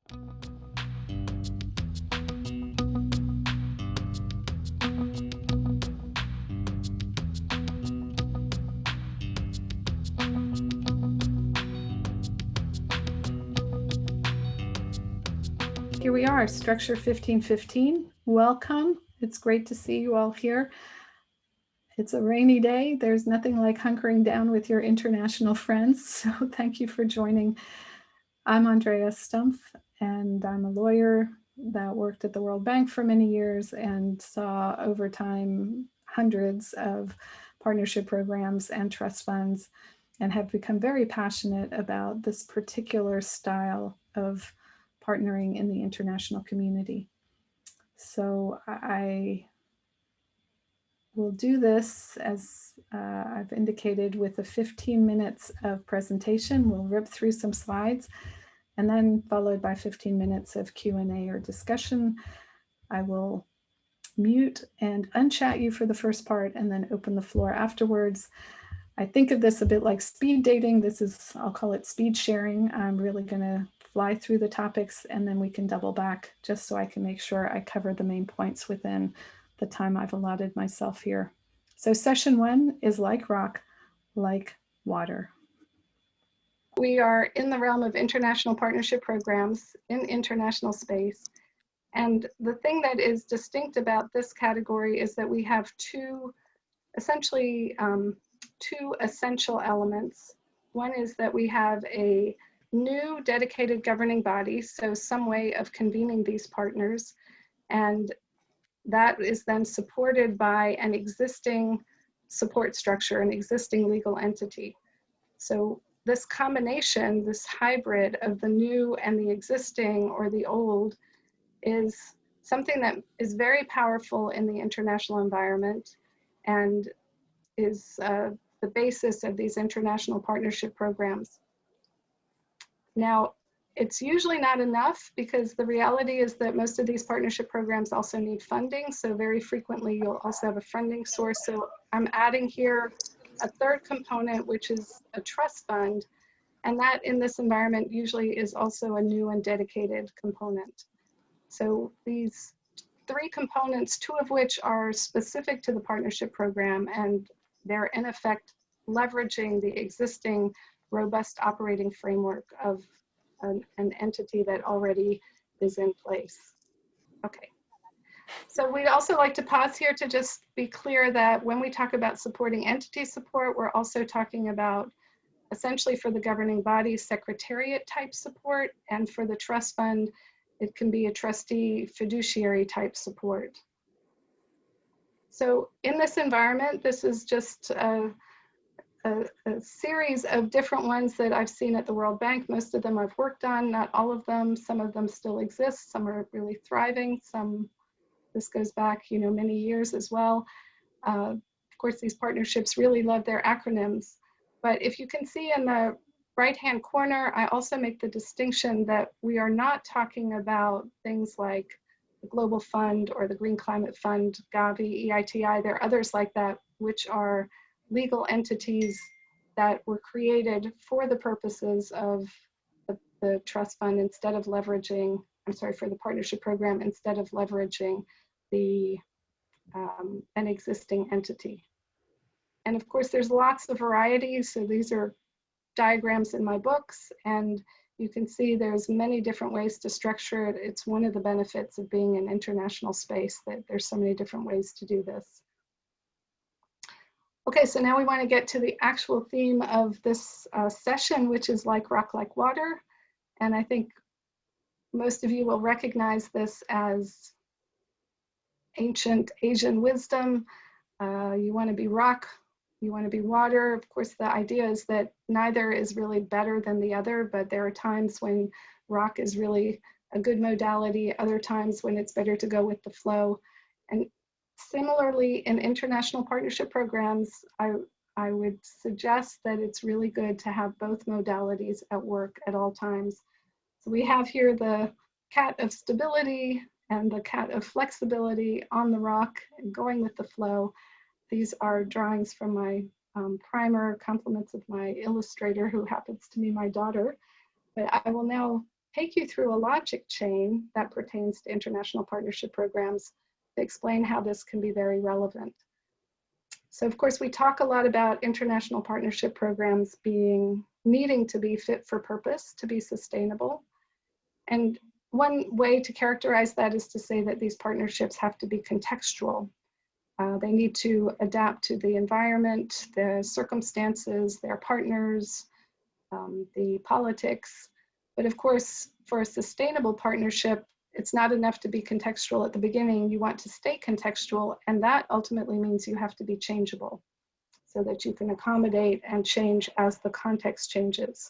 Here we are, Structure 1515. Welcome. It's great to see you all here. It's a rainy day. There's nothing like hunkering down with your international friends. So thank you for joining. I'm Andrea Stumpf, and I'm a lawyer that worked at the World Bank for many years and saw over time hundreds of partnership programs and trust funds, and have become very passionate about this particular style of partnering in the international community. So I will do this, as I've indicated, with a 15 minutes of presentation. We'll rip through some slides, and then followed by 15 minutes of Q&A or discussion. I will mute and unchat you for the first part and then open the floor afterwards. I think of this a bit like speed dating. This is, I'll call it speed sharing. I'm really going to fly through the topics, and then we can double back just so I can make sure I cover the main points within the time I've allotted myself here. So session 1 is like rock, like water. We are in the realm of international partnership programs in international space. And the thing that is distinct about this category is that we have two essential elements. One is that we have a new dedicated governing body, so some way of convening these partners, and that is then supported by an existing support structure, an existing legal entity. So this combination, this hybrid of the new and the existing or the old, is something that is very powerful in the international environment and is the basis of these international partnership programs. Now, it's usually not enough, because the reality is that most of these partnership programs also need funding. So very frequently you'll also have a funding source. So I'm adding here a third component, which is a trust fund. And that in this environment usually is also a new and dedicated component. So these three components, two of which are specific to the partnership program, and they're in effect leveraging the existing robust operating framework of an entity that already is in place. Okay. So we'd also like to pause here to just be clear that when we talk about supporting entity support, we're also talking about essentially for the governing body, secretariat type support, and for the trust fund, it can be a trustee fiduciary type support. So in this environment, this is just a series of different ones that I've seen at the World Bank. Most of them I've worked on, not all of them. Some of them still exist. Some are really thriving. Some, this goes back, many years as well. Of course, these partnerships really love their acronyms. But if you can see in the right-hand corner, I also make the distinction that we are not talking about things like the Global Fund or the Green Climate Fund, Gavi, EITI. There are others like that, which are legal entities that were created for the purposes of the trust fund instead of leveraging, for the partnership program, instead of leveraging an existing entity. And of course, there's lots of varieties. So these are diagrams in my books, and you can see there's many different ways to structure it. It's one of the benefits of being in international space that there's so many different ways to do this. Okay, so now we want to get to the actual theme of this session, which is like rock, like water. And I think most of you will recognize this as ancient Asian wisdom. You want to be rock, you want to be water. Of course, the idea is that neither is really better than the other, but there are times when rock is really a good modality, other times when it's better to go with the flow. And similarly, in international partnership programs, I would suggest that it's really good to have both modalities at work at all times. So we have here the cat of stability and the cat of flexibility on the rock and going with the flow. These are drawings from my primer, compliments of my illustrator, who happens to be my daughter. But I will now take you through a logic chain that pertains to international partnership programs to explain how this can be very relevant. So of course, we talk a lot about international partnership programs needing to be fit for purpose, to be sustainable. And one way to characterize that is to say that these partnerships have to be contextual. They need to adapt to the environment, the circumstances, their partners, the politics. But of course, for a sustainable partnership, it's not enough to be contextual at the beginning. You want to stay contextual, and that ultimately means you have to be changeable so that you can accommodate and change as the context changes.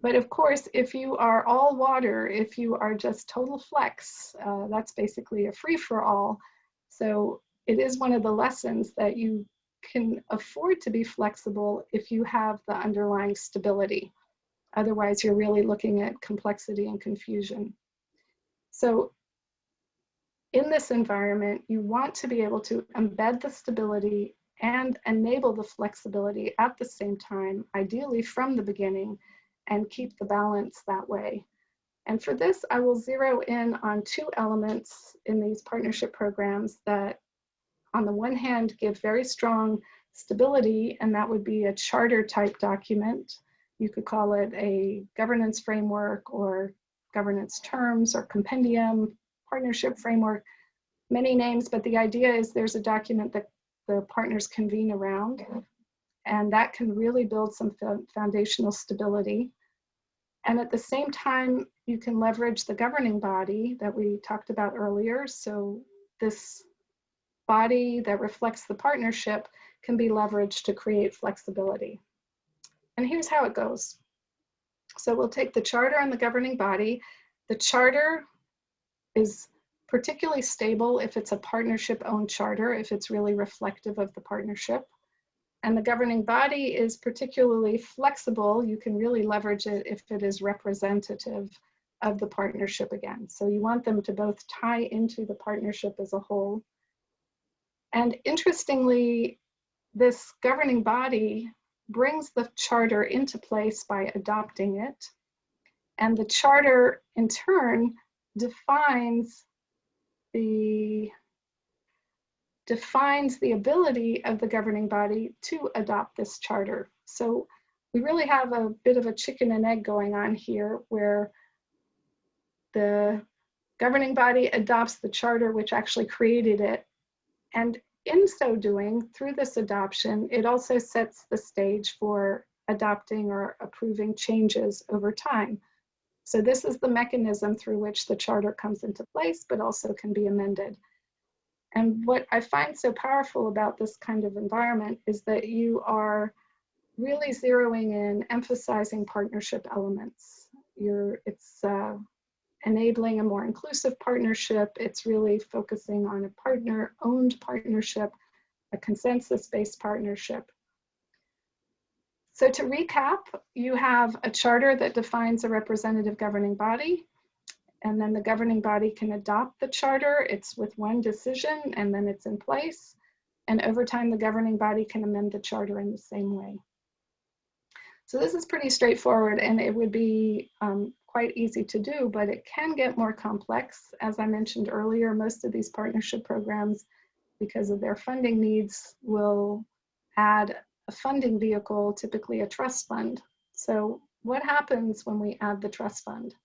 But of course, if you are all water, if you are just total flex, that's basically a free-for-all. So it is one of the lessons that you can afford to be flexible if you have the underlying stability. Otherwise, you're really looking at complexity and confusion. So in this environment, you want to be able to embed the stability and enable the flexibility at the same time, ideally from the beginning, and keep the balance that way. And for this, I will zero in on two elements in these partnership programs that, on the one hand, give very strong stability, and that would be a charter type document. You could call it a governance framework or governance terms or compendium, partnership framework, many names, but the idea is there's a document that the partners convene around, and that can really build some foundational stability. And at the same time, you can leverage the governing body that we talked about earlier. So this body that reflects the partnership can be leveraged to create flexibility. And here's how it goes. So we'll take the charter and the governing body. The charter is particularly stable if it's a partnership-owned charter, if it's really reflective of the partnership. And the governing body is particularly flexible. You can really leverage it if it is representative of the partnership again. So you want them to both tie into the partnership as a whole. And interestingly, this governing body brings the charter into place by adopting it. And the charter, in turn, defines the ability of the governing body to adopt this charter. So we really have a bit of a chicken and egg going on here, where the governing body adopts the charter which actually created it. And in so doing, through this adoption, it also sets the stage for adopting or approving changes over time. So this is the mechanism through which the charter comes into place, but also can be amended. And what I find so powerful about this kind of environment is that you are really zeroing in, emphasizing partnership elements. It's enabling a more inclusive partnership. It's really focusing on a partner-owned partnership, a consensus-based partnership. So to recap, you have a charter that defines a representative governing body, and then the governing body can adopt the charter. It's with one decision, and then it's in place. And over time, the governing body can amend the charter in the same way. So this is pretty straightforward, and it would be quite easy to do, but it can get more complex. As I mentioned earlier, most of these partnership programs, because of their funding needs, will add a funding vehicle, typically a trust fund. So what happens when we add the trust fund?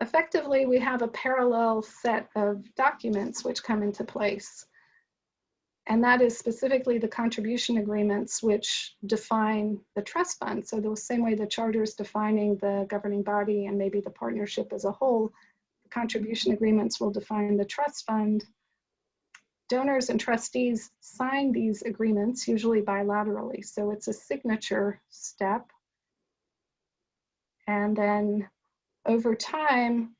Effectively, we have a parallel set of documents which come into place. And that is specifically the contribution agreements which define the trust fund. So the same way the charter is defining the governing body and maybe the partnership as a whole, the contribution agreements will define the trust fund. Donors and trustees sign these agreements, usually bilaterally. So it's a signature step. And then over time,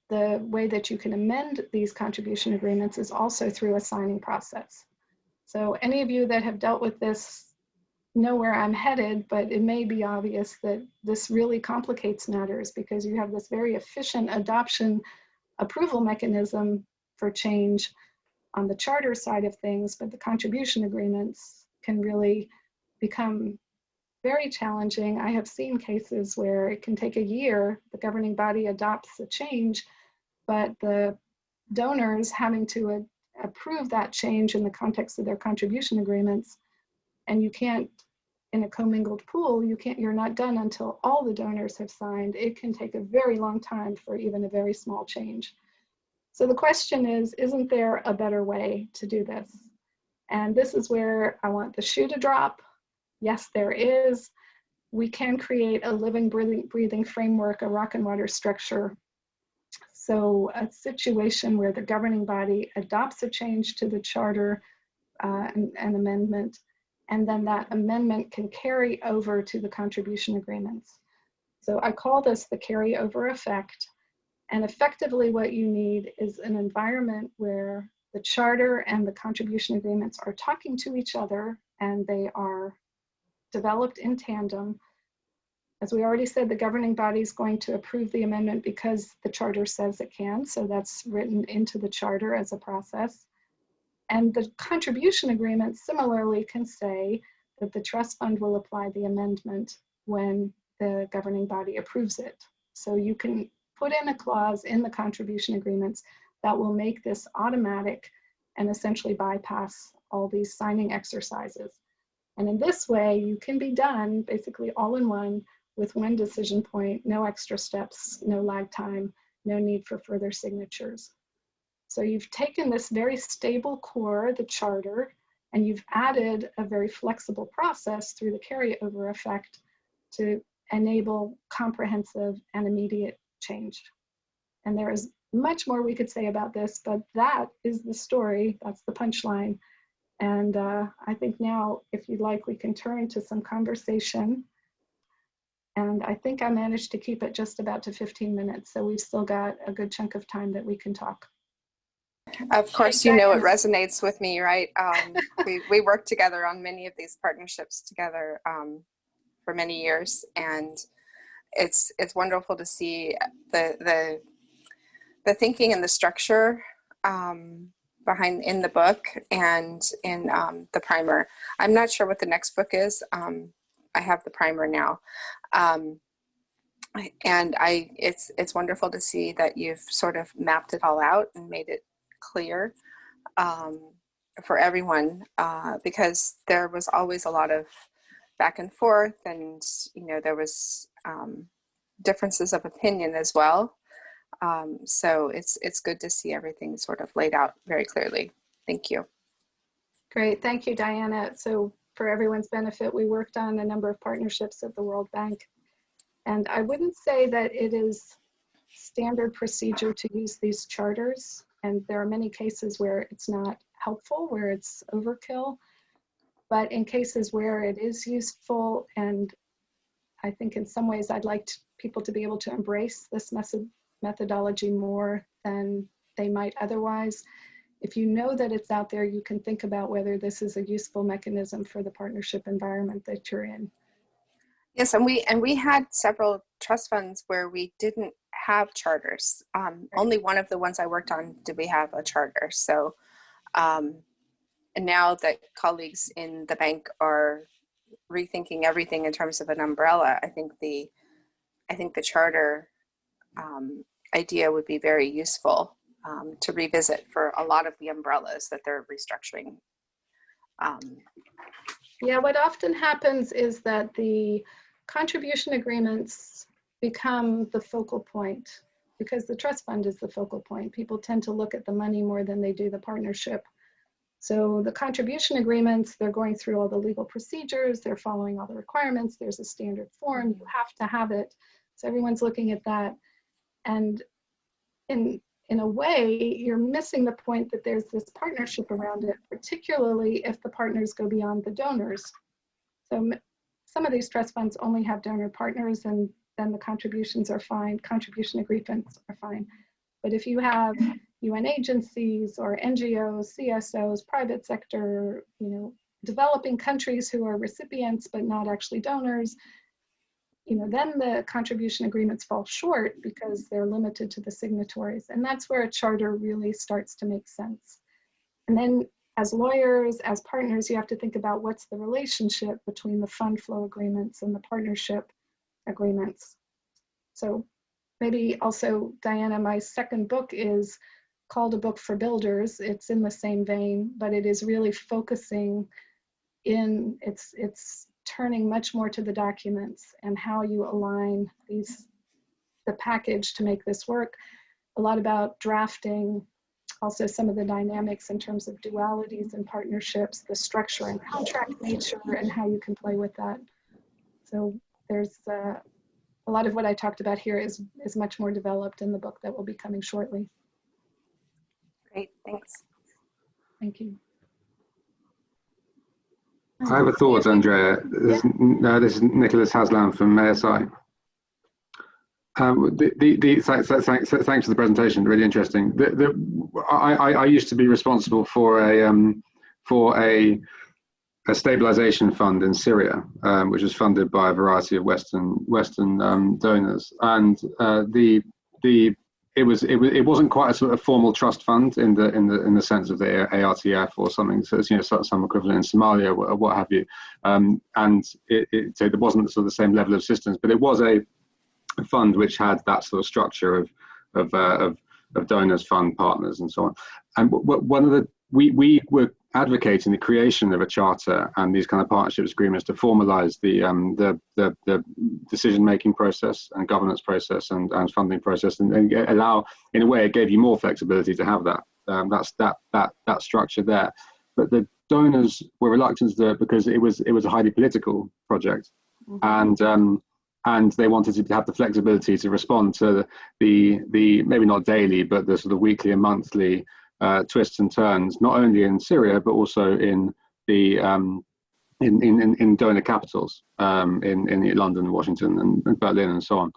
the way that you can amend these contribution agreements is also through a signing process. So any of you that have dealt with this know where I'm headed, but it may be obvious that this really complicates matters because you have this very efficient adoption approval mechanism for change on the charter side of things, but the contribution agreements can really become very challenging. I have seen cases where it can take a year, the governing body adopts a change, but the donors having to approve that change in the context of their contribution agreements. And you can't, in a commingled pool, you're not done until all the donors have signed. It can take a very long time for even a very small change. So the question is, isn't there a better way to do this? And this is where I want the shoe to drop. Yes, there is. We can create a living, breathing framework, a rock and water structure. So a situation where the governing body adopts a change to the charter, an amendment, and then that amendment can carry over to the contribution agreements. So I call this the carryover effect. And effectively what you need is an environment where the charter and the contribution agreements are talking to each other and they are developed in tandem. As we already said, the governing body is going to approve the amendment because the charter says it can. So that's written into the charter as a process. And the contribution agreement similarly can say that the trust fund will apply the amendment when the governing body approves it. So you can put in a clause in the contribution agreements that will make this automatic and essentially bypass all these signing exercises. And in this way, you can be done basically all in one with one decision point, no extra steps, no lag time, no need for further signatures. So you've taken this very stable core, the charter, and you've added a very flexible process through the carryover effect to enable comprehensive and immediate change. And there is much more we could say about this, but that is the story, that's the punchline. And I think now, if you'd like, we can turn to some conversation. And I think I managed to keep it just about to 15 minutes, so we've still got a good chunk of time that we can talk. Of course, you know it resonates with me, right? We worked together on many of these partnerships together for many years, and it's wonderful to see the thinking and the structure behind in the book and in the primer. I'm not sure what the next book is. I have the primer now, and it's wonderful to see that you've sort of mapped it all out and made it clear for everyone, because there was always a lot of back and forth, and there was differences of opinion as well. So it's good to see everything sort of laid out very clearly. Thank you. Great, thank you, Diana. So for everyone's benefit, we worked on a number of partnerships at the World Bank, and I wouldn't say that it is standard procedure to use these charters. And there are many cases where it's not helpful, where it's overkill. But in cases where it is useful, and I think in some ways I'd like people to be able to embrace this methodology more than they might otherwise. If you know that it's out there, you can think about whether this is a useful mechanism for the partnership environment that you're in. Yes, and we had several trust funds where we didn't have charters. Only one of the ones I worked on did we have a charter. So, and now that colleagues in the bank are rethinking everything in terms of an umbrella, I think the charter idea would be very useful to revisit for a lot of the umbrellas that they're restructuring. Yeah, what often happens is that the contribution agreements become the focal point because the trust fund is the focal point. People tend to look at the money more than they do the partnership. So the contribution agreements, they're going through all the legal procedures, they're following all the requirements, there's a standard form, you have to have it. So everyone's looking at that. And in a way, you're missing the point that there's this partnership around it, particularly if the partners go beyond the donors. So some of these trust funds only have donor partners, and then the contributions are fine, contribution agreements are fine. But if you have UN agencies or NGOs, CSOs, private sector, developing countries who are recipients but not actually donors, then the contribution agreements fall short because they're limited to the signatories. And that's where a charter really starts to make sense. And then as lawyers, as partners, you have to think about what's the relationship between the fund flow agreements and the partnership agreements. So maybe also, Diana, my second book is called A Book for Builders. It's in the same vein, but it is really focusing in, it's turning much more to the documents and how you align the package to make this work. A lot about drafting, also some of the dynamics in terms of dualities and partnerships, the structure and contract nature, and how you can play with that. So there's a lot of what I talked about here is much more developed in the book that will be coming shortly. Great, thanks. Thank you. I have a thought, Andrea. This is Nicholas Haslam from ASI. Thanks for the presentation. Really interesting. I used to be responsible for a stabilization fund in Syria, which was funded by a variety of Western donors, and it wasn't quite a sort of formal trust fund in the sense of the ARTF or something. So it's, some equivalent in Somalia or what have you, and so there wasn't sort of the same level of assistance, but it was a fund which had that sort of structure of donors, fund partners, and so on. And one of we were advocating the creation of a charter and these kind of partnerships agreements to formalize the decision-making process and governance process and funding process, and allow, in a way, it gave you more flexibility to have that that structure there. But the donors were reluctant to do it because it was a highly political project, and they wanted to have the flexibility to respond to the maybe not daily, but the sort of weekly and monthly twists and turns, not only in Syria but also in the in donor capitals, in London, Washington, and Berlin, and so on.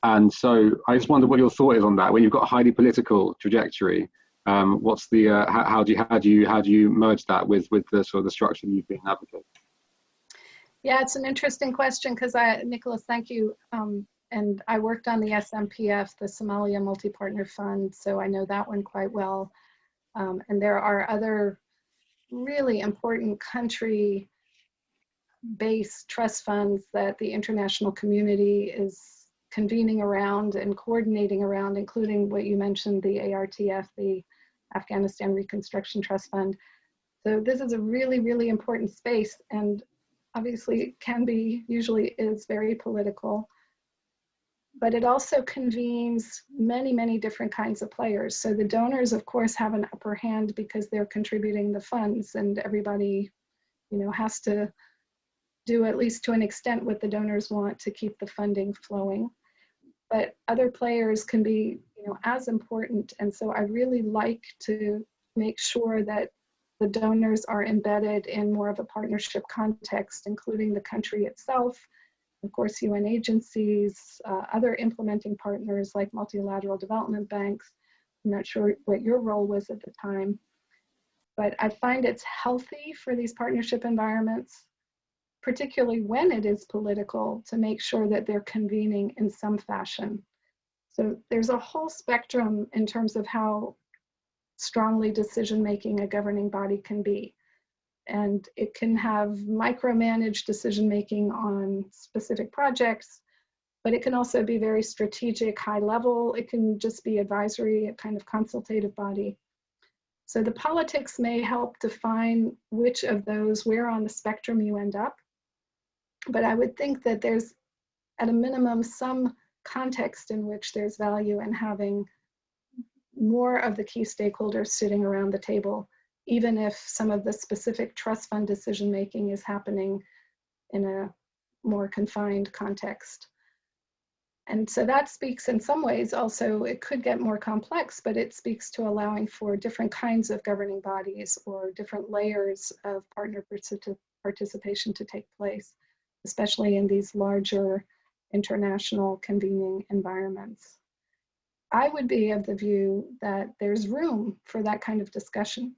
And so I just wonder what your thought is on that. When you've got a highly political trajectory, what's the how do you merge that with the sort of the structure that you've been advocating? Yeah, it's an interesting question, because Nicholas, thank you. And I worked on the SMPF, the Somalia Multi-Partner Fund, so I know that one quite well. And there are other really important country-based trust funds that the international community is convening around and coordinating around, including what you mentioned, the ARTF, the Afghanistan Reconstruction Trust Fund. So this is a really, really important space, and obviously usually is very political, but it also convenes many, many different kinds of players. So the donors, of course, have an upper hand because they're contributing the funds, and everybody, has to do, at least to an extent, what the donors want to keep the funding flowing. But other players can be, as important. And so I really like to make sure that the donors are embedded in more of a partnership context, including the country itself, of course, UN agencies, other implementing partners like multilateral development banks. I'm not sure what your role was at the time, but I find it's healthy for these partnership environments, particularly when it is political, to make sure that they're convening in some fashion. So there's a whole spectrum in terms of how strongly decision-making a governing body can be. And it can have micromanaged decision-making on specific projects, but it can also be very strategic, high level. It can just be advisory, a kind of consultative body. So the politics may help define which of those, where on the spectrum you end up. But I would think that there's, at a minimum, some context in which there's value in having more of the key stakeholders sitting around the table, even if some of the specific trust fund decision-making is happening in a more confined context. And so that speaks, in some ways, also, it could get more complex, but it speaks to allowing for different kinds of governing bodies or different layers of partner participation to take place, especially in these larger international convening environments. I would be of the view that there's room for that kind of discussion.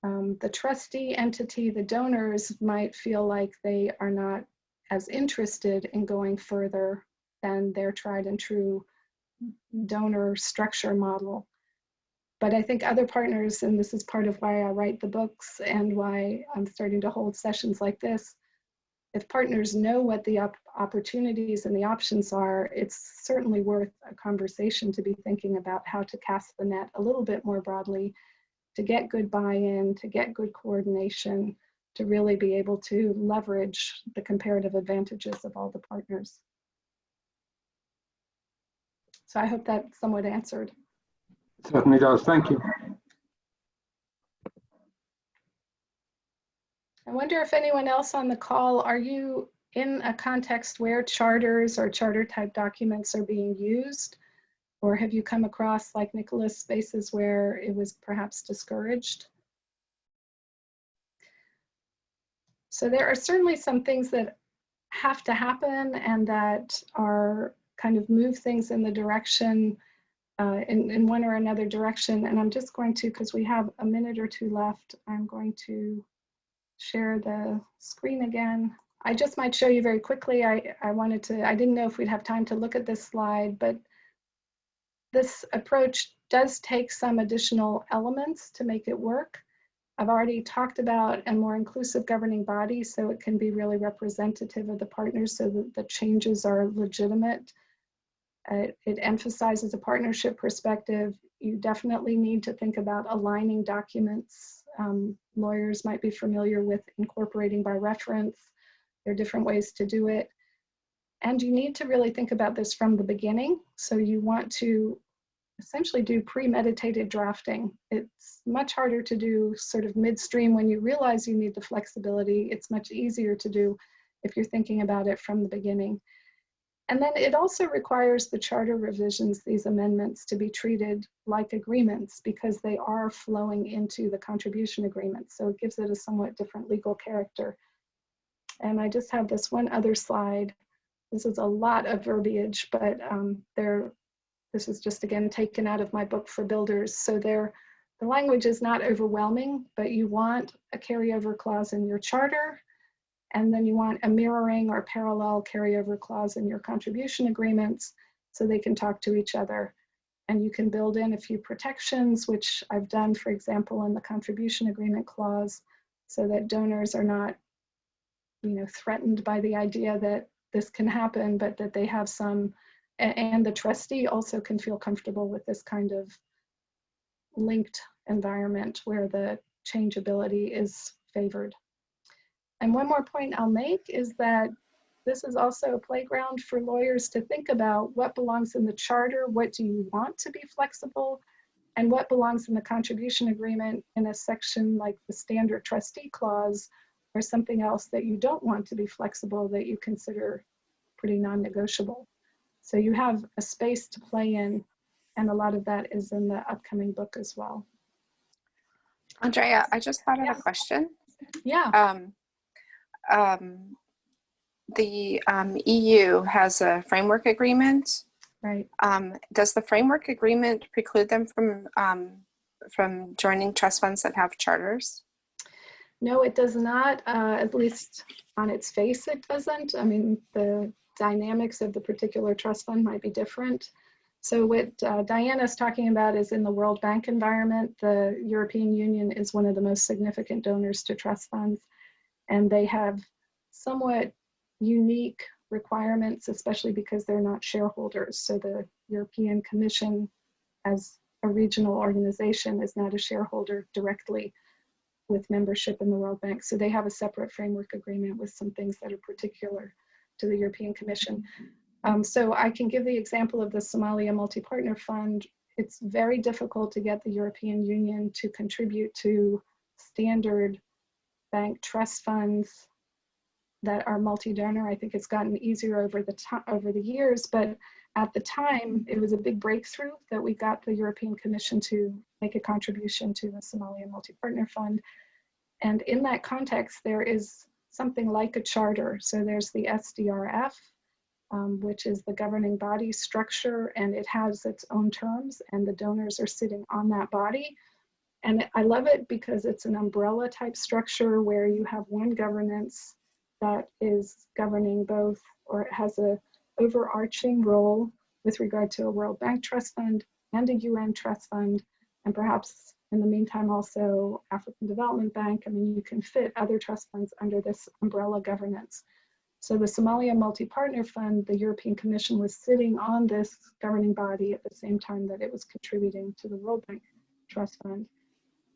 The trustee entity, the donors, might feel like they are not as interested in going further than their tried and true donor structure model. But I think other partners, and this is part of why I write the books and why I'm starting to hold sessions like this, if partners know what the opportunities and the options are, it's certainly worth a conversation to be thinking about how to cast the net a little bit more broadly, to get good buy-in, to get good coordination, to really be able to leverage the comparative advantages of all the partners. So I hope that somewhat answered. Certainly does. Thank you. I wonder if anyone else on the call, are you in a context where charters or charter type documents are being used? Or have you come across, like Nicholas, spaces where it was perhaps discouraged? So there are certainly some things that have to happen and that are kind of move things in the direction, in one or another direction. And I'm just going to, because we have a minute or two left, I'm going to share the screen again. I just might show you very quickly. I didn't know if we'd have time to look at this slide, but this approach does take some additional elements to make it work. I've already talked about a more inclusive governing body, so it can be really representative of the partners so that the changes are legitimate. It emphasizes a partnership perspective. You definitely need to think about aligning documents. Lawyers might be familiar with incorporating by reference. There are different ways to do it. And you need to really think about this from the beginning. So you want to essentially do premeditated drafting. It's much harder to do sort of midstream when you realize you need the flexibility. It's much easier to do if you're thinking about it from the beginning. And then it also requires the charter revisions, these amendments, to be treated like agreements because they are flowing into the contribution agreement. So it gives it a somewhat different legal character. And I just have this one other slide. This is a lot of verbiage, but this is just, again, taken out of my book for builders. So the language is not overwhelming, but you want a carryover clause in your charter, and then you want a mirroring or parallel carryover clause in your contribution agreements so they can talk to each other. And you can build in a few protections, which I've done, for example, in the contribution agreement clause, so that donors are not, threatened by the idea that this can happen, but that they have some, and the trustee also can feel comfortable with this kind of linked environment where the changeability is favored. And one more point I'll make is that this is also a playground for lawyers to think about what belongs in the charter, what do you want to be flexible, and what belongs in the contribution agreement in a section like the standard trustee clause or something else that you don't want to be flexible that you consider pretty non-negotiable. So you have a space to play in, and a lot of that is in the upcoming book as well. Andrea, I just thought of a question. Yeah. The EU has a framework agreement. Right. Does the framework agreement preclude them from joining trust funds that have charters? No, it does not. At least on its face, it doesn't. I mean, the dynamics of the particular trust fund might be different. So what Diana's talking about is in the World Bank environment, the European Union is one of the most significant donors to trust funds, and they have somewhat unique requirements, especially because they're not shareholders. So the European Commission, as a regional organization, is not a shareholder directly with membership in the World Bank. So they have a separate framework agreement with some things that are particular to the European Commission. So I can give the example of the Somalia Multi-Partner Fund. It's very difficult to get the European Union to contribute to standard bank trust funds that are multi-donor. I think it's gotten easier over the years, but at the time, it was a big breakthrough that we got the European Commission to make a contribution to the Somalia Multi-Partner Fund. And in that context, there is something like a charter. So there's the SDRF, which is the governing body structure, and it has its own terms, and the donors are sitting on that body. And I love it because it's an umbrella type structure where you have one governance that is governing both, or it has a overarching role with regard to a World Bank Trust Fund and a UN Trust Fund, and perhaps in the meantime also African Development Bank. I mean, you can fit other trust funds under this umbrella governance. So the Somalia Multi-Partner Fund, the European Commission was sitting on this governing body at the same time that it was contributing to the World Bank Trust Fund.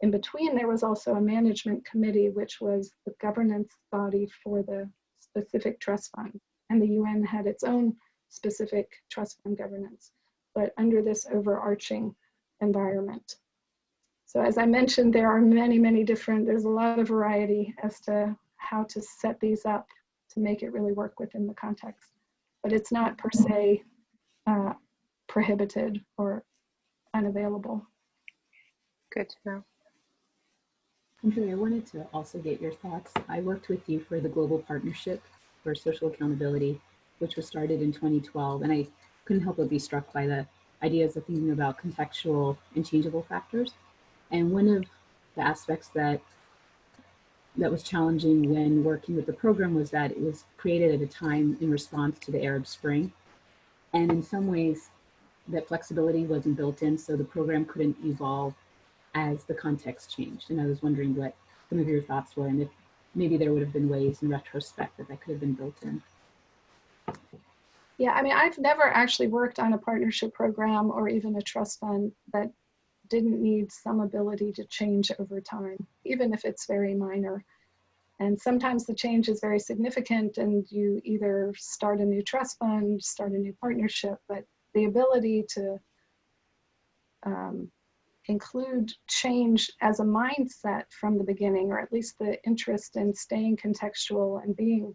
In between, there was also a management committee, which was the governance body for the specific trust fund. And the UN had its own specific trust fund governance, but under this overarching environment. So as I mentioned, there are many different, there's a lot of variety as to how to set these up to make it really work within the context. But it's not per se prohibited or unavailable. Good to know. Andrea, I wanted to also get your thoughts. I worked with you for the Global Partnership for Social Accountability, which was started in 2012, and I couldn't help but be struck by the ideas of thinking about contextual and changeable factors. And one of the aspects that was challenging when working with the program was that it was created at a time in response to the Arab Spring. And in some ways, that flexibility wasn't built in, so the program couldn't evolve as the context changed. And I was wondering what some of your thoughts were, and if maybe there would have been ways in retrospect that could have been built in. Yeah, I mean, I've never actually worked on a partnership program or even a trust fund that didn't need some ability to change over time, even if it's very minor. And sometimes the change is very significant and you either start a new trust fund, start a new partnership, but the ability to include change as a mindset from the beginning, or at least the interest in staying contextual and being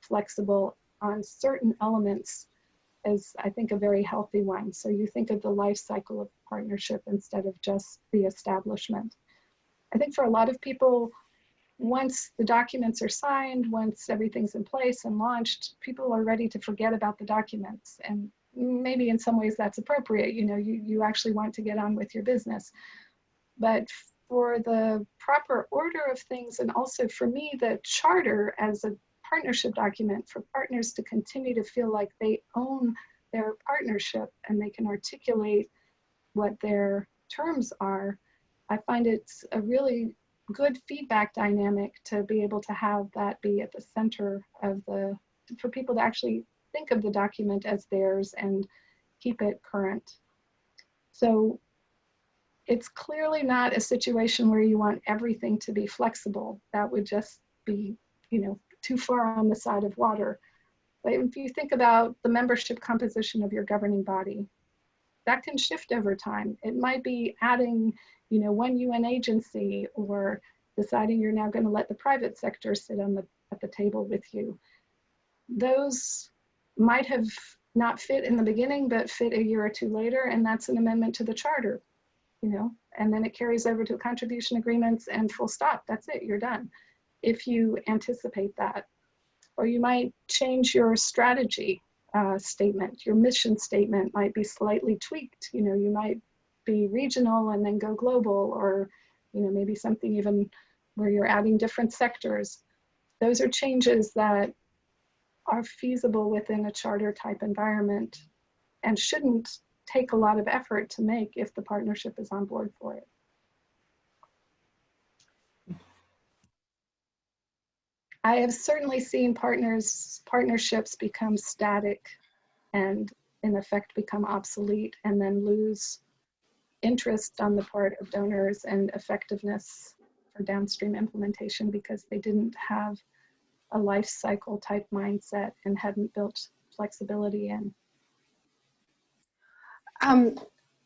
flexible on certain elements, is, I think, a very healthy one. So you think of the life cycle of partnership instead of just the establishment. I think for a lot of people, once the documents are signed, once everything's in place and launched, people are ready to forget about the documents. And maybe in some ways that's appropriate. You know, you actually want to get on with your business. But for the proper order of things, and also for me, the charter as a partnership document for partners to continue to feel like they own their partnership and they can articulate what their terms are, I find it's a really good feedback dynamic to be able to have that be at the center of for people to actually think of the document as theirs and keep it current. So it's clearly not a situation where you want everything to be flexible. That would just be, you know, too far on the side of water. But if you think about the membership composition of your governing body, that can shift over time. It might be adding, you know, one UN agency, or deciding you're now going to let the private sector sit at the table with you. Those might have not fit in the beginning, but fit a year or two later, and that's an amendment to the charter, you know, and then it carries over to contribution agreements and full stop. That's it, you're done, if you anticipate that. Or you might change your strategy statement. Your mission statement might be slightly tweaked. You know, you might be regional and then go global, or, you know, maybe something even where you're adding different sectors. Those are changes that are feasible within a charter type environment and shouldn't take a lot of effort to make if the partnership is on board for it. I have certainly seen partnerships become static and in effect become obsolete, and then lose interest on the part of donors and effectiveness for downstream implementation because they didn't have a life cycle type mindset and hadn't built flexibility in.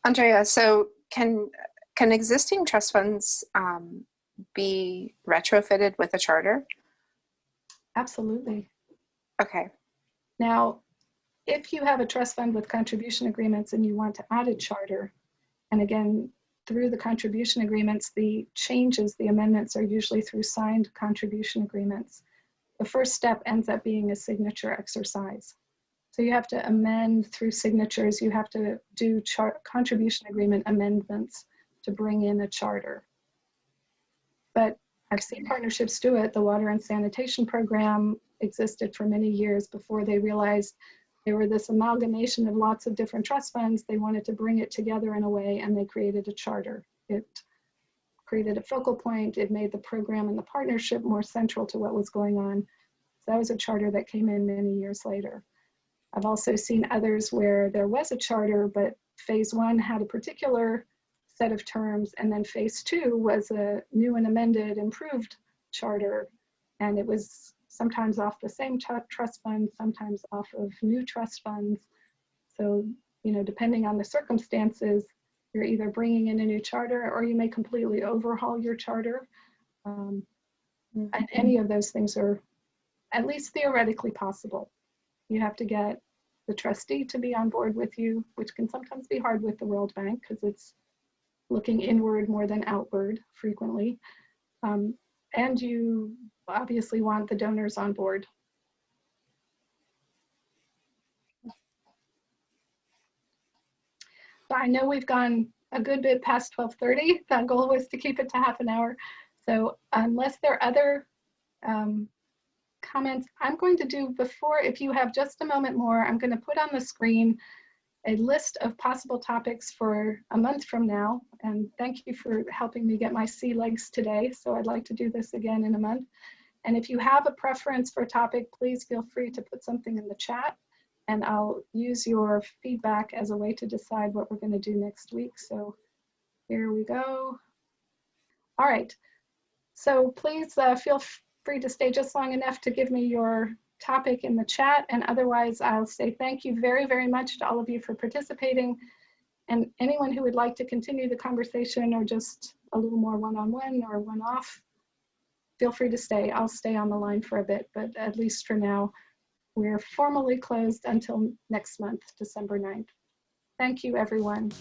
Andrea, so can existing trust funds be retrofitted with a charter? Absolutely. Okay. Now, if you have a trust fund with contribution agreements and you want to add a charter, and again, through the contribution agreements, the changes, the amendments are usually through signed contribution agreements. The first step ends up being a signature exercise. So you have to amend through signatures, you have to do contribution agreement amendments to bring in a charter. But I've seen partnerships do it. The water and sanitation program existed for many years before they realized they were this amalgamation of lots of different trust funds. They wanted to bring it together in a way, and they created a charter. It created a focal point. It made the program and the partnership more central to what was going on. So that was a charter that came in many years later. I've also seen others where there was a charter, but phase one had a particular set of terms, and then phase two was a new and amended, improved charter, and it was sometimes off the same trust fund, sometimes off of new trust funds. So, you know, depending on the circumstances, you're either bringing in a new charter or you may completely overhaul your charter. And any of those things are at least theoretically possible. You have to get the trustee to be on board with you, which can sometimes be hard with the World Bank because it's looking inward more than outward frequently. And you obviously want the donors on board. So I know we've gone a good bit past 12:30. That goal was to keep it to half an hour. So unless there are other comments, I'm going to do before, if you have just a moment more, I'm going to put on the screen a list of possible topics for a month from now. And thank you for helping me get my sea legs today. So I'd like to do this again in a month. And if you have a preference for a topic, please feel free to put something in the chat. And I'll use your feedback as a way to decide what we're going to do next week. So here we go. All right. So please feel free to stay just long enough to give me your topic in the chat. And otherwise, I'll say thank you very, very much to all of you for participating. And anyone who would like to continue the conversation or just a little more one-on-one or one-off, feel free to stay. I'll stay on the line for a bit, but at least for now, we're formally closed until next month, December 9th. Thank you, everyone.